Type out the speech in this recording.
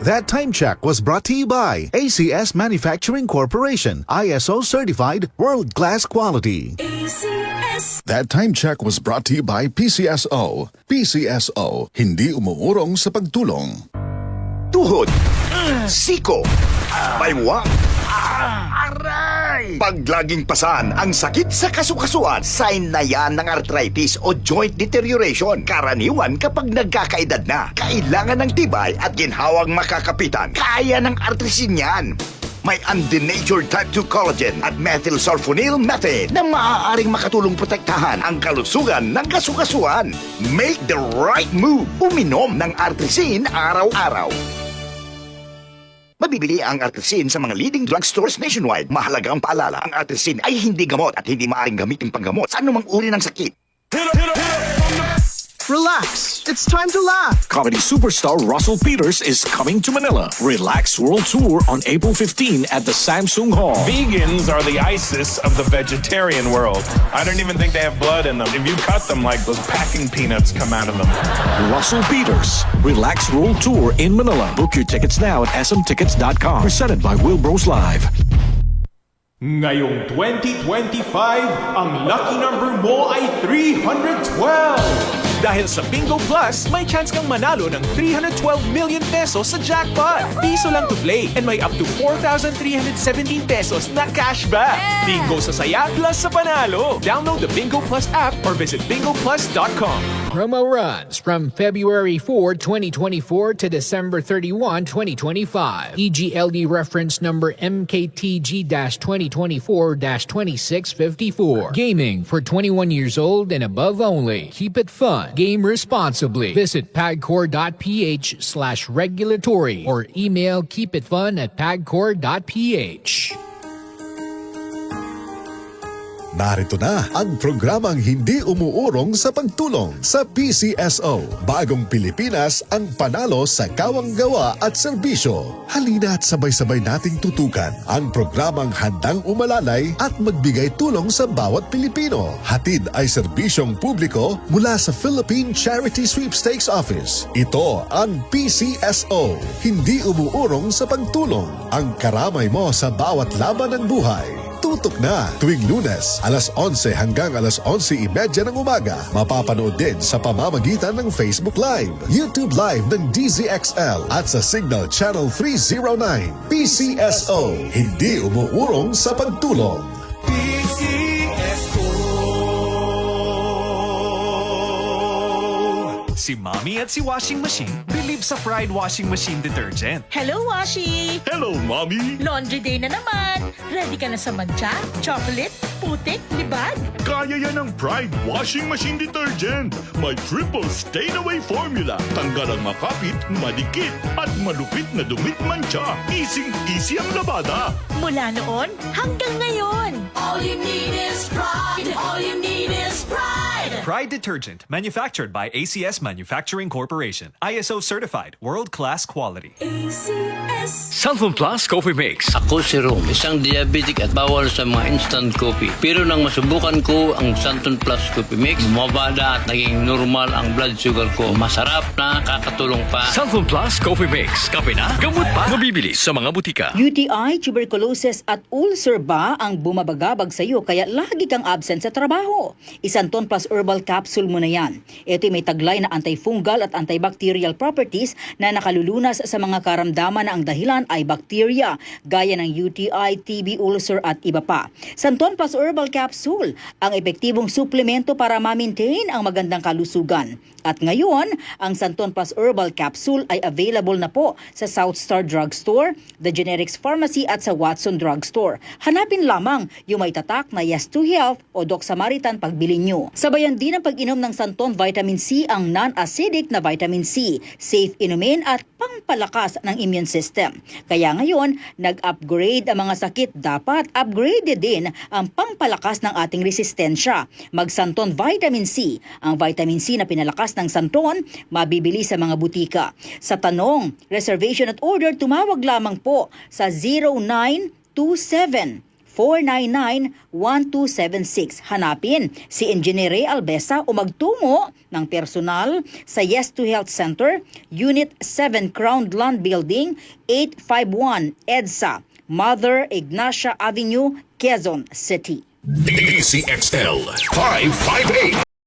That time check was brought to you by ACS Manufacturing Corporation, ISO certified world-class quality. ACS. That time check was brought to you by PCSO. PCSO, hindi umuurong sa pagtulong. Tuhod, siko, baywang, aray! Pag laging pasan ang sakit sa kasukasuan, sign na yan ng arthritis o joint deterioration. Karaniwan kapag nagkakaedad na, kailangan ng tibay at ginhawang makakapitan. Kaya ng artrisin yan. May undenatured type 2 collagen at methylsulfonyl methane na maaaring makatulong protektahan ang kalusugan ng kasukasuan. Make the right move. Uminom ng artrisin araw-araw. Mabibili ang artrisin sa mga leading drugstores nationwide. Mahalaga ang paalala, ang artrisin ay hindi gamot at hindi maaaring gamitin panggamot sa anumang uri ng sakit. Relax, it's time to laugh. Comedy superstar Russell Peters is coming to Manila. Relax World Tour on April 15 at the Samsung Hall. Vegans are the ISIS of the vegetarian world. I don't even think they have blood in them. If you cut them, like those packing peanuts come out of them. Russell Peters, Relax World Tour in Manila. Book your tickets now at smtickets.com. Presented by Wilbros Live. Ngayong 2025, ang lucky number mo ay 312! Dahil sa Bingo Plus, may chance kang manalo ng 312 million pesos sa jackpot. Piso lang to play and may up to 4,317 pesos na cashback. Bingo sa saya plus sa panalo. Download the Bingo Plus app or visit bingoplus.com. Promo runs from February 4, 2024 to December 31, 2025. EGLD reference number MKTG-2024-2654. Gaming for 21 years old and above only. Keep it fun. Game responsibly. Visit pagcor.ph/regulatory or email keepitfun@pagcor.ph. Narito na ang programang hindi umuurong sa pagtulong sa PCSO. Bagong Pilipinas ang panalo sa kawang-gawa at serbisyo. Halina at sabay-sabay nating tutukan ang programang handang umalalay at magbigay tulong sa bawat Pilipino. Hatid ay serbisyong publiko mula sa Philippine Charity Sweepstakes Office. Ito ang PCSO. Hindi umuurong sa pagtulong. Ang karamay mo sa bawat laban ng buhay. Tutok na tuwing Lunes, alas 11 hanggang alas 11:30 ng umaga. Mapapanood din sa pamamagitan ng Facebook Live, YouTube Live ng DZXL at sa Signal Channel 309. PCSO, hindi umuurong sa pagtulong. Si Mommy at si Washing Machine believe sa Pride Washing Machine Detergent. Hello, Washi! Hello, Mommy! Laundry day na naman! Ready ka na sa mancha, chocolate, putik, libag? Kaya yan ang Pride Washing Machine Detergent. May triple stain-away formula. Tanggal ang makapit, madikit, at malupit na dumit mancha. Easy ang labada. Mula noon hanggang ngayon. All you need is pride. All you need is pride. Pride Detergent, manufactured by ACS Manufacturing Corporation. ISO certified, world-class quality. ACS. Southern Plus Coffee Mix. Ako si Rom, isang diabetic at bawal sa mga instant coffee. Pero nang masubukan ko ang Santon Plus Coffee Mix, bumabada at naging normal ang blood sugar ko. Masarap na, kakatulong pa. Southern Plus Coffee Mix. Kape na, gamot pa. Mabibili sa mga butika. UTI, tuberculosis at ulcer ba ang bumabagabag sa iyo kaya lagi kang absent sa trabaho? Isanton Plus Herbal Capsule mo na yan. Ito may taglay na antifungal at antibacterial properties na nakalulunas sa mga karamdaman na ang dahilan ay bacteria, gaya ng UTI, TB, ulcer at iba pa. Santon Plus Herbal Capsule, ang epektibong suplemento para ma-maintain ang magandang kalusugan. At ngayon, ang Santon Plus Herbal Capsule ay available na po sa South Star Drugstore, The Generics Pharmacy at sa Watson Drugstore. Hanapin lamang yung may tatak na Yes to Health o Doc Samaritan pagbili nyo. Sabayan din ang pag-inom ng Santon Vitamin C ang non-acidic na vitamin C, safe inumin at pangpalakas ng immune system. Kaya ngayon, nag-upgrade ang mga sakit, dapat upgraded din ang pangpalakas ng ating resistensya. Mag-Santon Vitamin C, ang vitamin C na pinalakas ng Santon, mabibili sa mga butika. Sa tanong, reservation at order, tumawag lamang po sa 0927 0917-499-1276. Hanapin si Engineer Ray Albesa o magtungo ng personal sa Yes to Health Center, Unit 7 Crown Land Building, 851 EDSA, Mother Ignacia Avenue, Quezon City. DCXL 558